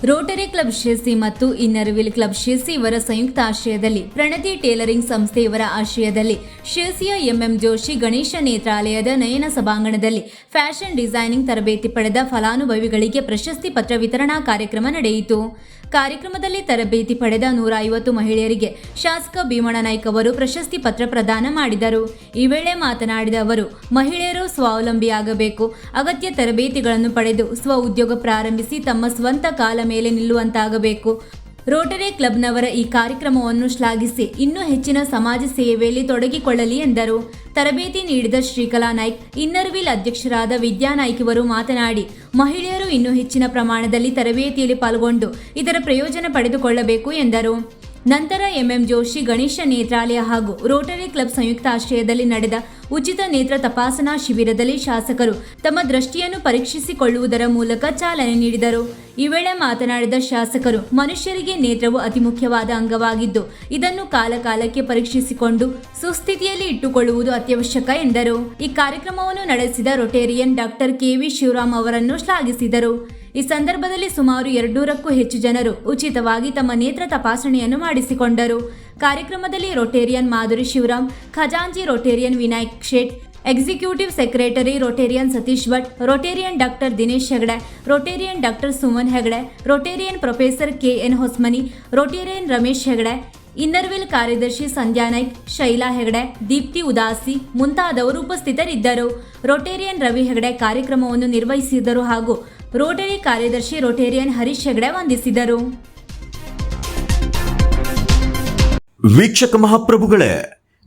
Rotary club Sirsi ಮತ್ತು Inner Wheel club Sirsi ಇವರ ಸಂಯುಕ್ತ ಆಶ್ರಯದಲ್ಲಿ ಪ್ರಣತಿ ಟೇಲರಿಂಗ್ ಸಂಸ್ಥೆ ಇವರ ಆಶ್ರಯದಲ್ಲಿ ಶಿರಸಿಯ ಎಂಎಂ ಜೋಶಿ ಗಣೇಶ ನೇತ್ರಾಲಯದ ನಯನ ಸಭಾಂಗಣದಲ್ಲಿ ಫ್ಯಾಷನ್ ಡಿಸೈನಿಂಗ್ ತರಬೇತಿ ಪಡೆದ ಫಲಾನುಭವಿಗಳಿಗೆ ಪ್ರಶಸ್ತಿ ಪತ್ರ ವಿತರಣಾ ಕಾರ್ಯಕ್ರಮ ನಡೆಯಿತು. ಕಾರ್ಯಕ್ರಮದಲ್ಲಿ ತರಬೇತಿ ಪಡೆದ 150 ಮಹಿಳೆಯರಿಗೆ ಶಾಸಕ ಭೀಮಣ್ಣ ನಾಯ್ಕ ಅವರು ಪ್ರಶಸ್ತಿ ಪತ್ರ ಪ್ರದಾನ ಮಾಡಿದರು. ಈ ವೇಳೆ ಮಾತನಾಡಿದ ಅವರು, ಮಹಿಳೆಯರು ಸ್ವಾವಲಂಬಿಯಾಗಬೇಕು, ಅಗತ್ಯ ತರಬೇತಿಗಳನ್ನು ಪಡೆದು ಸ್ವ ಉದ್ಯೋಗ ಪ್ರಾರಂಭಿಸಿ ತಮ್ಮ ಸ್ವಂತ ಕಾಲ ಮೇಲೆ ನಿಲ್ಲುವಂತಾಗಬೇಕು. ರೋಟರಿ ಕ್ಲಬ್ನವರ ಈ ಕಾರ್ಯಕ್ರಮವನ್ನು ಶ್ಲಾಘಿಸಿ ಇನ್ನೂ ಹೆಚ್ಚಿನ ಸಮಾಜ ಸೇವೆಯಲ್ಲಿ ತೊಡಗಿಕೊಳ್ಳಲಿ ಎಂದರು. ತರಬೇತಿ ನೀಡಿದ ಶ್ರೀಕಲಾ ನಾಯ್ಕ್, ಇನ್ನರ್ವಿಲ್ ಅಧ್ಯಕ್ಷರಾದ ವಿದ್ಯಾ ನಾಯ್ಕ್ ಇವರು ಮಾತನಾಡಿ, ಮಹಿಳೆಯರು ಇನ್ನೂ ಹೆಚ್ಚಿನ ಪ್ರಮಾಣದಲ್ಲಿ ತರಬೇತಿಯಲ್ಲಿ ಪಾಲ್ಗೊಂಡು ಇದರ ಪ್ರಯೋಜನ ಪಡೆದುಕೊಳ್ಳಬೇಕು ಎಂದರು. ನಂತರ ಎಂಎಂ ಜೋಶಿ ಗಣೇಶ ನೇತ್ರಾಲಯ ಹಾಗೂ ರೋಟರಿ ಕ್ಲಬ್ ಸಂಯುಕ್ತ ಆಶ್ರಯದಲ್ಲಿ ನಡೆದ ಉಚಿತ ನೇತ್ರ ತಪಾಸಣಾ ಶಿಬಿರದಲ್ಲಿ ಶಾಸಕರು ತಮ್ಮ ದೃಷ್ಟಿಯನ್ನು ಪರೀಕ್ಷಿಸಿಕೊಳ್ಳುವುದರ ಮೂಲಕ ಚಾಲನೆ ನೀಡಿದರು. ಈ ವೇಳೆ ಮಾತನಾಡಿದ ಶಾಸಕರು, ಮನುಷ್ಯರಿಗೆ ನೇತ್ರವು ಅತಿ ಮುಖ್ಯವಾದ ಅಂಗವಾಗಿದ್ದು ಇದನ್ನು ಕಾಲಕಾಲಕ್ಕೆ ಪರೀಕ್ಷಿಸಿಕೊಂಡು ಸುಸ್ಥಿತಿಯಲ್ಲಿ ಇಟ್ಟುಕೊಳ್ಳುವುದು ಅತ್ಯವಶ್ಯಕ ಎಂದರು. ಈ ಕಾರ್ಯಕ್ರಮವನ್ನು ನಡೆಸಿದ ರೊಟೇರಿಯನ್ ಡಾಕ್ಟರ್ ಕೆವಿ ಶಿವರಾಮ್ ಅವರನ್ನು ಶ್ಲಾಘಿಸಿದರು. ಈ ಸಂದರ್ಭದಲ್ಲಿ ಸುಮಾರು 200ಕ್ಕೂ ಹೆಚ್ಚು ಜನರು ಉಚಿತವಾಗಿ ತಮ್ಮ ನೇತ್ರ ತಪಾಸಣೆಯನ್ನು ಮಾಡಿಸಿಕೊಂಡರು. ಕಾರ್ಯಕ್ರಮದಲ್ಲಿ ರೊಟೇರಿಯನ್ ಮಾಧುರಿ ಶಿವರಾಮ್, ಖಜಾಂಚಿ Rotarian Vinayak Shet, executive secretary Rotarian Satish Bhat, Rotarian doctor Dinesh Hegde, Rotarian doctor Suman Hegde, Rotarian professor KN Hosmani, Rotarian Ramesh Hegde, Inner Wheel ಕಾರ್ಯದರ್ಶಿ ಸಂಧ್ಯಾ ನಾಯ್ಕ್, ಶೈಲಾ ಹೆಗಡೆ, ದೀಪ್ತಿ ಉದಾಸಿ ಮುಂತಾದವರು ಉಪಸ್ಥಿತರಿದ್ದರು. ರೊಟೇರಿಯನ್ ರವಿ ಹೆಗಡೆ ಕಾರ್ಯಕ್ರಮವನ್ನು ನಿರ್ವಹಿಸಿದರು ಹಾಗೂ ರೋಟರಿ ಕಾರ್ಯದರ್ಶಿ ರೊಟೇರಿಯನ್ ಹರೀಶ್ ಹೆಗಡೆ ವಂದಿಸಿದರು. ವೀಕ್ಷಕ ಮಹಾಪ್ರಭುಗಳೇ,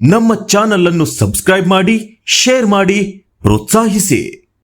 ನಮ್ಮ ಚಾನೆಲ್ ಅನ್ನು ಸಬ್ಸ್ಕ್ರೈಬ್ ಮಾಡಿ, ಶೇರ್ ಮಾಡಿ, ಪ್ರೋತ್ಸಾಹಿಸಿ.